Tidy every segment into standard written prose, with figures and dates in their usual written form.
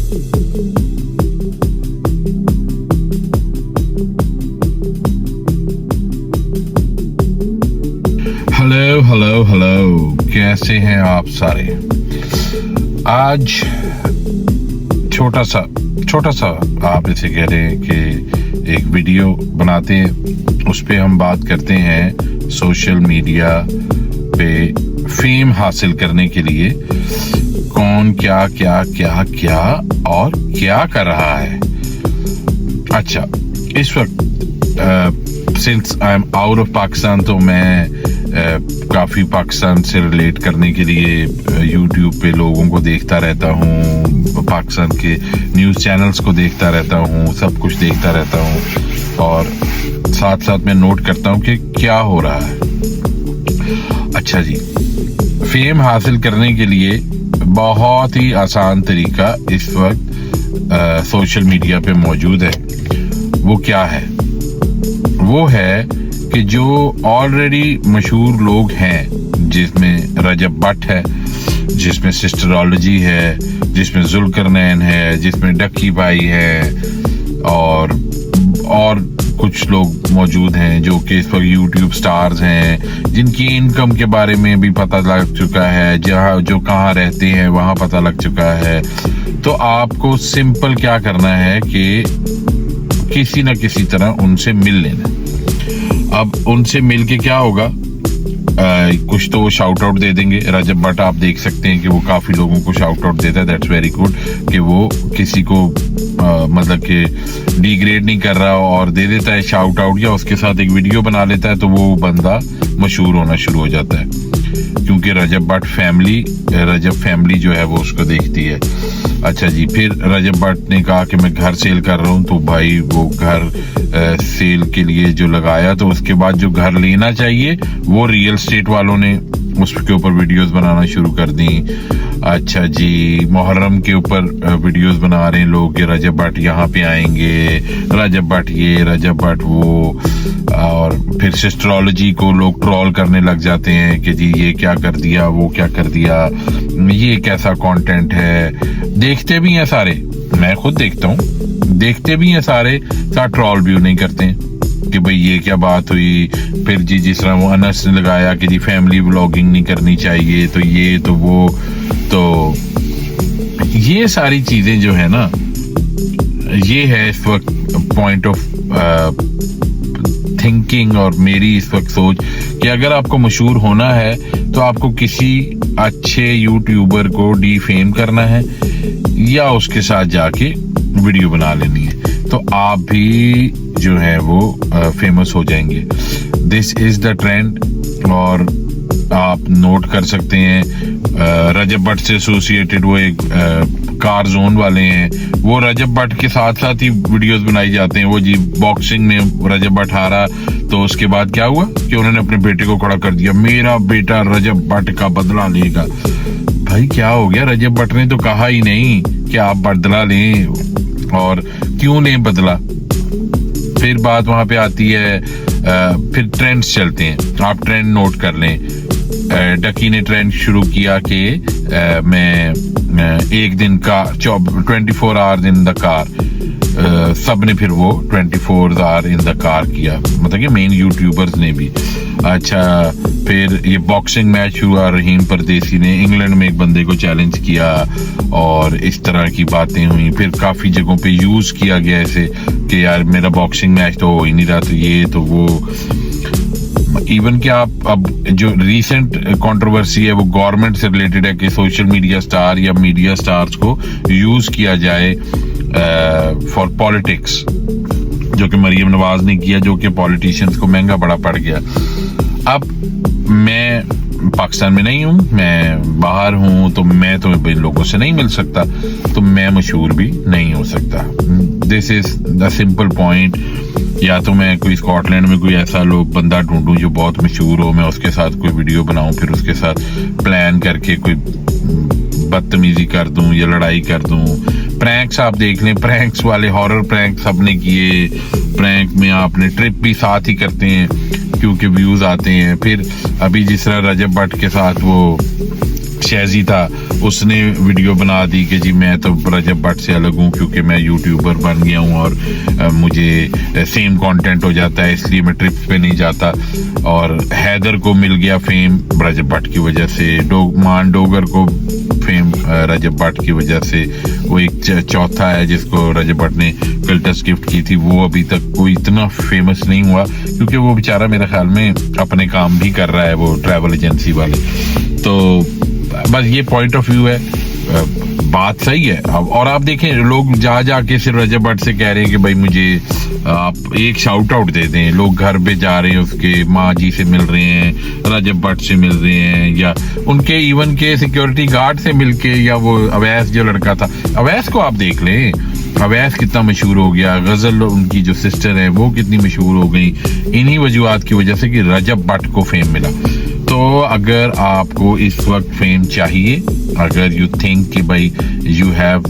Hello hello hello, कैसे हैं आप सारे। आज छोटा सा आप इसे कह रहे हैं कि एक वीडियो बनाते हैं, उस पे हम बात करते हैं सोशल मीडिया पे फेम हासिल करने के लिए कौन क्या क्या क्या क्या और क्या कर रहा है। अच्छा, इस वक्त since I am out of Pakistan तो मैं काफ़ी पाकिस्तान से रिलेट करने के लिए यूट्यूब पे लोगों को देखता रहता हूँ, पाकिस्तान के न्यूज़ चैनल्स को देखता रहता हूँ, सब कुछ देखता रहता हूँ और साथ साथ मैं नोट करता हूँ कि क्या हो रहा है। अच्छा जी, फेम हासिल करने के लिए बहुत ही आसान तरीका इस वक्त सोशल मीडिया पे मौजूद है। वो क्या है? वो है कि जो ऑलरेडी मशहूर लोग हैं, जिसमें रजब भट्ट है, जिसमें सिस्टरोलॉजी है, जिसमें जुल्करनैन है, जिसमें डक्की भाई है और कुछ लोग मौजूद हैं जो कि इस वक्त यूट्यूब स्टार्स हैं, जिनकी इनकम के बारे में भी पता लग चुका है, जो कहाँ रहते हैं वहाँ पता लग चुका है। तो आपको सिंपल क्या करना है कि किसी न किसी तरह उनसे मिल लेना। अब उनसे मिल के क्या होगा, कुछ तो वो शाउट आउट दे देंगे। रजब भट्ट आप देख सकते हैं कि वो काफी लोगों को शाउट आउट देता है, दैट्स वेरी गुड कि वो किसी को मतलब कि डिग्रेड नहीं कर रहा और दे देता है शाउट आउट, या उसके साथ एक वीडियो बना लेता है तो वो बंदा मशहूर होना शुरू हो जाता है, क्योंकि रजब फैमिली जो है वो उसको देखती है। अच्छा जी, फिर रजब भट्ट ने कहा कि मैं घर सेल कर रहा हूँ, तो भाई वो घर सेल के लिए जो लगाया, तो उसके बाद जो घर लेना चाहिए वो रियल एस्टेट वालों ने उसके ऊपर वीडियोस बनाना शुरू कर दी। अच्छा जी, मुहर्रम के ऊपर वीडियोस बना रहे हैं लोग कि रजब भट्ट यहाँ पे आएंगे, रजब भट्ट ये, रजब भट्ट वो, और फिर सिस्टरोलॉजी को लोग ट्रोल करने लग जाते हैं कि जी ये क्या कर दिया, वो क्या कर दिया, ये कैसा कंटेंट है। देखते भी हैं सारे, मैं खुद देखता हूँ, देखते भी हैं सारे, साथ ट्रोल भी नहीं करते हैं कि भाई ये क्या बात हुई। फिर जी जिस तरह वो अनस ने लगाया कि जी फैमिली व्लॉगिंग नहीं करनी चाहिए, तो ये तो वो, तो ये सारी चीजें जो है ना, ये है इस वक्त पॉइंट ऑफ थिंकिंग और मेरी इस वक्त सोच कि अगर आपको मशहूर होना है तो आपको किसी अच्छे यूट्यूबर को डीफेम करना है या उसके साथ जाके वीडियो बना लेनी है, तो आप भी जो है वो फेमस हो जाएंगे। This is the trend. और आप नोट कर सकते हैं रजब भट्ट से एसोसिएटेड वो एक कार जोन वाले हैं, वो रजब भट्ट के साथ साथ ही वीडियोस बनाई जाते हैं। वो जी बॉक्सिंग में रजब भट्ट हारा, तो उसके बाद क्या हुआ कि उन्होंने अपने बेटे को खड़ा कर दिया, मेरा बेटा रजब भट्ट का बदला लेगा। भाई क्या हो गया, रजब भट्ट ने तो कहा ही नहीं कि आप बदला लें, और क्यों लें बदला। फिर बात वहां पे आती है, फिर ट्रेंड्स चलते हैं, आप ट्रेंड नोट कर लें। डकी ने ट्रेंड शुरू किया कि मैं एक दिन का 24 आवर्स इन द कार, सब ने फिर वो 24 आवर इन द कार किया, मतलब कि मेन यूट्यूबर्स ने भी। अच्छा, फिर ये बॉक्सिंग मैच हुआ, रहीम परदेसी ने इंग्लैंड में एक बंदे को चैलेंज किया और इस तरह की बातें हुई। फिर काफी जगहों पे यूज किया गया ऐसे कि यार मेरा बॉक्सिंग मैच तो हो ही नहीं रहा, तो ये तो वो। इवन कि आप अब जो रिसेंट कंट्रोवर्सी है वो गवर्नमेंट से रिलेटेड है कि सोशल मीडिया स्टार या मीडिया स्टार्स को यूज किया जाए फॉर पॉलिटिक्स, जो कि मरियम नवाज ने किया, जो कि पॉलिटिशियंस को महंगा बड़ा पड़ गया। अब मैं पाकिस्तान में नहीं हूँ, मैं बाहर हूँ, तो मैं तो इन लोगों से नहीं मिल सकता, तो मैं मशहूर भी नहीं हो सकता। This is the simple point. या तो मैं कोई स्कॉटलैंड में कोई ऐसा लोग बंदा ढूंढूं जो बहुत मशहूर हो, मैं उसके साथ कोई वीडियो बनाऊं, फिर उसके साथ प्लान करके कोई बदतमीजी कर दूं या लड़ाई कर दूं। प्रैंक्स आप देख लें, प्रैंक्स वाले हॉरर प्रैंक्स सबने किए, प्रैंक में आपने ट्रिप भी साथ ही करते हैं क्योंकि व्यूज आते हैं। फिर अभी जिस तरह रजब भट्ट के साथ वो शहजी था, उसने वीडियो बना दी कि जी मैं तो रजब भट्ट से अलग हूँ क्योंकि मैं यूट्यूबर बन गया हूँ और मुझे सेम कंटेंट हो जाता है, इसलिए मैं ट्रिप पे नहीं जाता। और हैदर को मिल गया फेम रजब भट्ट की वजह से, मान डोगर को फेम रजब भट्ट की वजह से। वो एक चौथा है जिसको रजब भट्ट ने फिल्टर्स गिफ्ट की थी, वो अभी तक कोई इतना फेमस नहीं हुआ क्योंकि वो बेचारा मेरे ख्याल में अपने काम भी कर रहा है, वो ट्रैवल एजेंसी वाले। तो बस ये पॉइंट ऑफ व्यू है, बात सही है। और आप देखें लोग जा जाके सिर्फ रजब भट्ट से कह रहे हैं कि भाई मुझे आप एक शाउट आउट दे दें। लोग घर पे जा रहे हैं, उसके माँ जी से मिल रहे हैं, रजब भट्ट से मिल रहे हैं, या उनके इवन के सिक्योरिटी गार्ड से मिलके, या वो अवैस जो लड़का था, अवैस को आप देख लें, अवैस कितना मशहूर हो गया। गजल उनकी जो सिस्टर है वो कितनी मशहूर हो गई इन्हीं वजूहात की वजह से कि रजब भट्ट को फेम मिला। तो अगर आपको इस वक्त फेम चाहिए, अगर यू थिंक कि भाई you have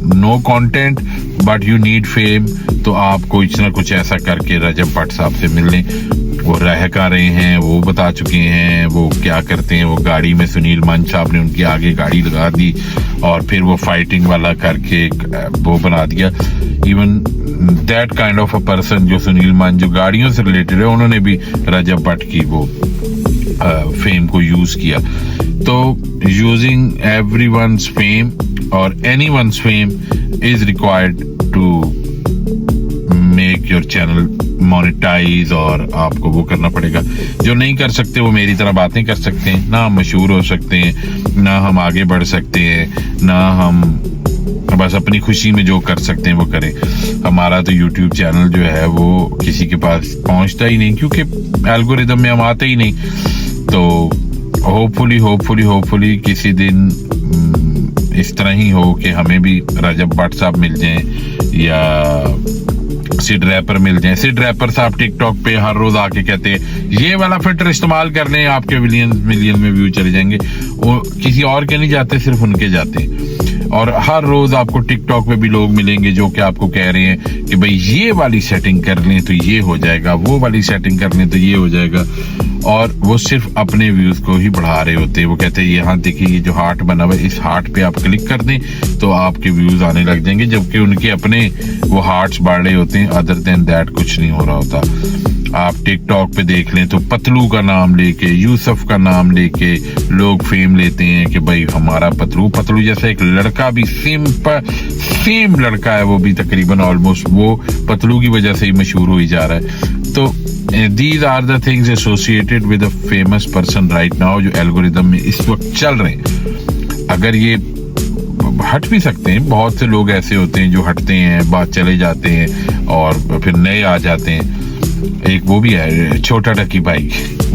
no content but you need fame, तो आप कुछ ना कुछ ऐसा करके रजब भट्ट साहब से मिल लें। वो रह का रहे हैं, वो बता चुके हैं वो क्या करते हैं। वो गाड़ी में सुनील मंच साहब ने उनके आगे गाड़ी लगा दी और फिर वो फाइटिंग वाला करके वो बना दिया। Even that kind of a person, जो सुनील मंच जो गाड़ियों से रिलेटेड है, उन्होंने भी रजब भट्ट की वो फेम को यूज किया। तो यूजिंग एवरीवन्स फेम और anyone's fame is required to make your channel monetize, और आपको वो करना पड़ेगा। जो नहीं कर सकते वो मेरी तरह बातें कर सकते हैं, ना हम मशहूर हो सकते हैं, ना हम आगे बढ़ सकते हैं, ना हम बस अपनी खुशी में जो कर सकते हैं वो करें। हमारा तो YouTube चैनल जो है वो किसी के पास पहुंचता ही नहीं क्योंकि एल्गोरिदम में हम आते ही नहीं। तो होपफुली किसी दिन इस तरह ही हो कि हमें भी रजब भट्ट साहब मिल जाएं या सिड रैपर मिल जाए। सिड रैपर साहब टिकटॉक पे हर रोज आके कहते हैं ये वाला फिल्टर इस्तेमाल कर लें, आपके मिलियन में व्यू चले जाएंगे। वो किसी और के नहीं जाते, सिर्फ उनके जाते। और हर रोज आपको टिकटॉक पे भी लोग मिलेंगे जो कि आपको कह रहे हैं कि भाई ये वाली सेटिंग कर लें तो ये हो जाएगा, वो वाली सेटिंग कर लें तो ये हो जाएगा। और वो सिर्फ अपने व्यूज को ही बढ़ा रहे होते हैं। वो कहते हैं यहाँ देखिए ये जो हार्ट बना हुआ है, इस हार्ट पे आप क्लिक कर दें तो आपके व्यूज आने लग जाएंगे, जबकि उनके अपने वो हार्ट्स बढ़ रहे होते हैं। अदर देन दैट कुछ नहीं हो रहा होता। आप टिकटॉक पे देख लें तो पतलू का नाम लेके, यूसुफ का नाम लेके लोग फेम लेते हैं कि भाई हमारा पतलू जैसा एक लड़का भी सेम लड़का है, वो भी तकरीबन ऑलमोस्ट वो पतलू की वजह से ही मशहूर हो ही जा रहा है। तो these are the things associated with a famous person right now जो एल्गोरिदम में इस वक्त चल रहे हैं। अगर ये हट भी सकते हैं, बहुत से लोग ऐसे होते हैं जो हटते हैं, बात चले जाते हैं और फिर नए आ जाते हैं। एक वो भी है छोटा डकी भाई,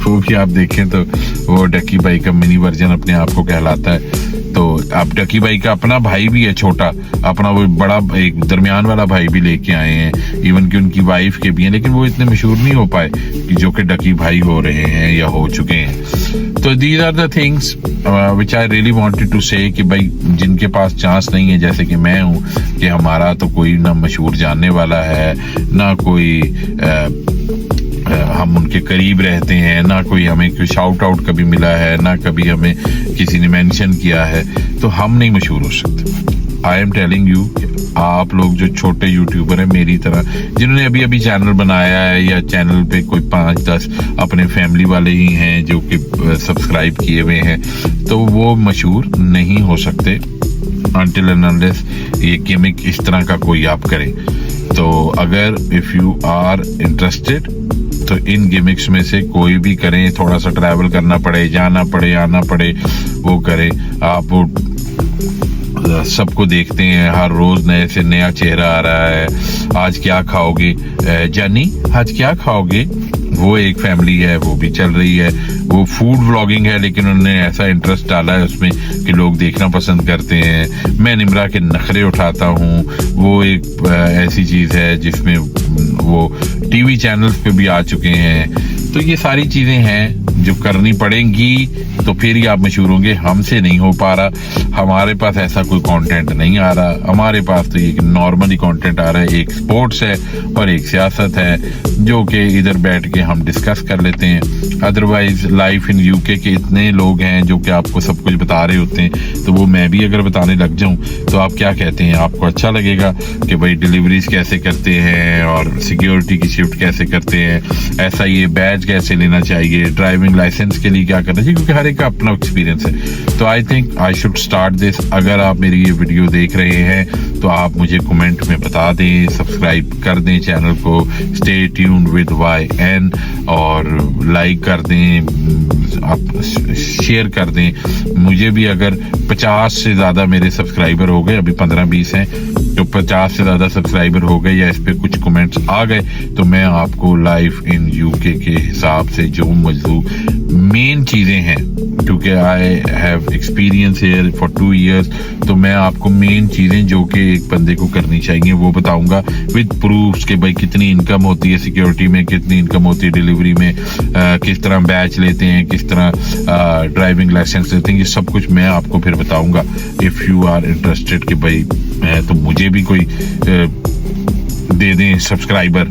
वो भी आप देखें तो वो डकी भाई का मिनी वर्जन अपने आप को कहलाता है। तो अब डकी भाई का अपना भाई भी है छोटा, अपना वो बड़ा एक दरमियान वाला भाई भी लेके आए हैं, इवन कि उनकी वाइफ के भी हैं, लेकिन वो इतने मशहूर नहीं हो पाए कि जो कि डकी भाई हो रहे हैं या हो चुके हैं। तो these are the things which I really wanted to say कि भाई जिनके पास चांस नहीं है, जैसे कि मैं हूँ, कि हमारा तो कोई ना मशहूर जानने वाला है, ना कोई हम उनके करीब रहते हैं, ना कोई हमें कोई शाउट आउट कभी मिला है, ना कभी हमें किसी ने मेंशन किया है, तो हम नहीं मशहूर हो सकते। आई एम टेलिंग यू, आप लोग जो छोटे यूट्यूबर हैं मेरी तरह, जिन्होंने अभी अभी चैनल बनाया है या चैनल पे कोई 5-10 अपने फैमिली वाले ही हैं जो कि सब्सक्राइब किए हुए हैं, तो वो मशहूर नहीं हो सकते until and unless ये गिमिक इस तरह का कोई आप करें। तो अगर इफ यू आर इंटरेस्टेड तो इन गिमिक्स में से कोई भी करें, थोड़ा सा ट्रैवल करना पड़े, जाना पड़े, आना पड़े, वो करें। आप वो सबको देखते हैं, हर रोज नए से नया चेहरा आ रहा है। आज क्या खाओगे जानी, आज क्या खाओगे, वो एक फैमिली है, वो भी चल रही है। वो फूड व्लॉगिंग है, लेकिन उन्होंने ऐसा इंटरेस्ट डाला है उसमें कि लोग देखना पसंद करते हैं। मैं निम्रा के नखरे उठाता हूँ, वो एक ऐसी चीज है जिसमें वो टीवी चैनल्स पे भी आ चुके हैं। तो ये सारी चीजें हैं जो करनी पड़ेंगी, तो फिर ही आप मशहूर होंगे। हमसे नहीं हो पा रहा, हमारे पास ऐसा कोई कंटेंट नहीं आ रहा, हमारे पास तो ये नॉर्मली कंटेंट आ रहा है। एक स्पोर्ट्स है और एक सियासत है, जो कि इधर बैठ के हम डिस्कस कर लेते हैं। अदरवाइज लाइफ इन यूके के इतने लोग हैं जो कि आपको सब कुछ बता रहे होते हैं, तो वो मैं भी अगर बताने लग जाऊं तो आप क्या कहते हैं? आपको अच्छा लगेगा कि भाई डिलीवरीज कैसे करते हैं और सिक्योरिटी की शिफ्ट कैसे करते हैं, ऐसा ये बैच कैसे लेना चाहिए, ड्राइविंग लाइसेंस के लिए क्या करना चाहिए, क्योंकि हर एक का अपना एक्सपीरियंस है। तो I think I should start this. अगर आप मेरी ये वीडियो देख रहे हैं तो आप मुझे कमेंट में बता दें, सब्सक्राइब कर दें चैनल को, स्टे ट्यून्ड विद YN, और लाइक कर दें, आप शेयर कर दें। मुझे भी अगर 50 से ज्यादा मेरे सब्सक्राइबर हो गए, अभी 15-20 हैं, तो 50 से ज्यादा सब्सक्राइबर हो गए या इस पे कुछ कमेंट्स आ गए, तो मैं आपको लाइफ इन यूके के हिसाब से जो मौजूद मेन चीजें हैं, क्योंकि I have experience here for 2 years, तो मैं आपको मेन चीजें जो कि एक बंदे को करनी चाहिए वो बताऊंगा विद प्रूफ्स के भाई कितनी इनकम होती है सिक्योरिटी में, कितनी इनकम होती है डिलीवरी में, किस तरह बैच लेते हैं, किस तरह ड्राइविंग लाइसेंस लेते हैं, ये सब कुछ मैं आपको फिर बताऊंगा। इफ यू आर इंटरेस्टेड कि भाई तो मुझे भी कोई दे दें subscriber.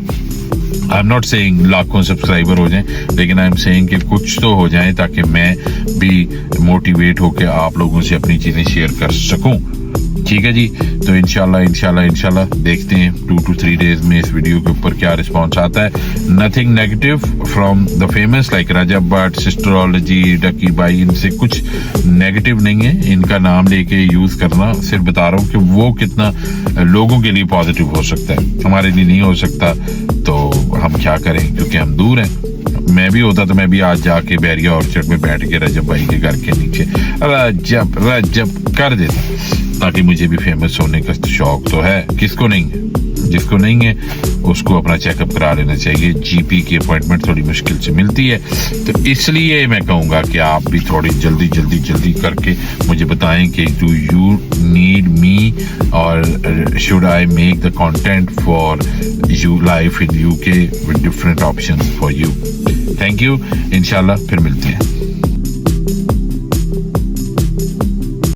I am not saying लाखों सब्सक्राइबर हो जाएं, लेकिन आई एम सेइंग कि कुछ तो हो जाएं ताकि मैं भी मोटिवेट होकर आप लोगों से अपनी चीजें शेयर कर सकूं। ठीक है जी, तो इंशाल्लाह देखते हैं 2 to 3 days में इस वीडियो के ऊपर क्या रिस्पॉन्स आता है। Nothing negative from the famous like Rajab Butt, Sistrology, Ducky Bhai, इनसे कुछ नेगेटिव नहीं है, इनका नाम लेके यूज करना, सिर्फ बता रहा हूँ कि वो कितना लोगों के लिए पॉजिटिव हो सकता है, हमारे लिए नहीं हो सकता। तो हम क्या करें, क्योंकि हम दूर हैं। मैं भी होता तो मैं भी आज जाके बैरिया ऑर्चर्ड में बैठ के रजब भाई के घर के नीचे रजब कर देता, ताकि मुझे भी फेमस होने का शौक तो है, किसको नहीं है। जिसको नहीं है उसको अपना चेकअप करा लेना चाहिए। जीपी की अपॉइंटमेंट थोड़ी मुश्किल से मिलती है, तो इसलिए मैं कहूँगा कि आप भी थोड़ी जल्दी करके मुझे बताएं कि डू यू नीड मी और should I make the content for you life in UK with different options for you. Thank you, इंशाल्लाह फिर मिलते हैं।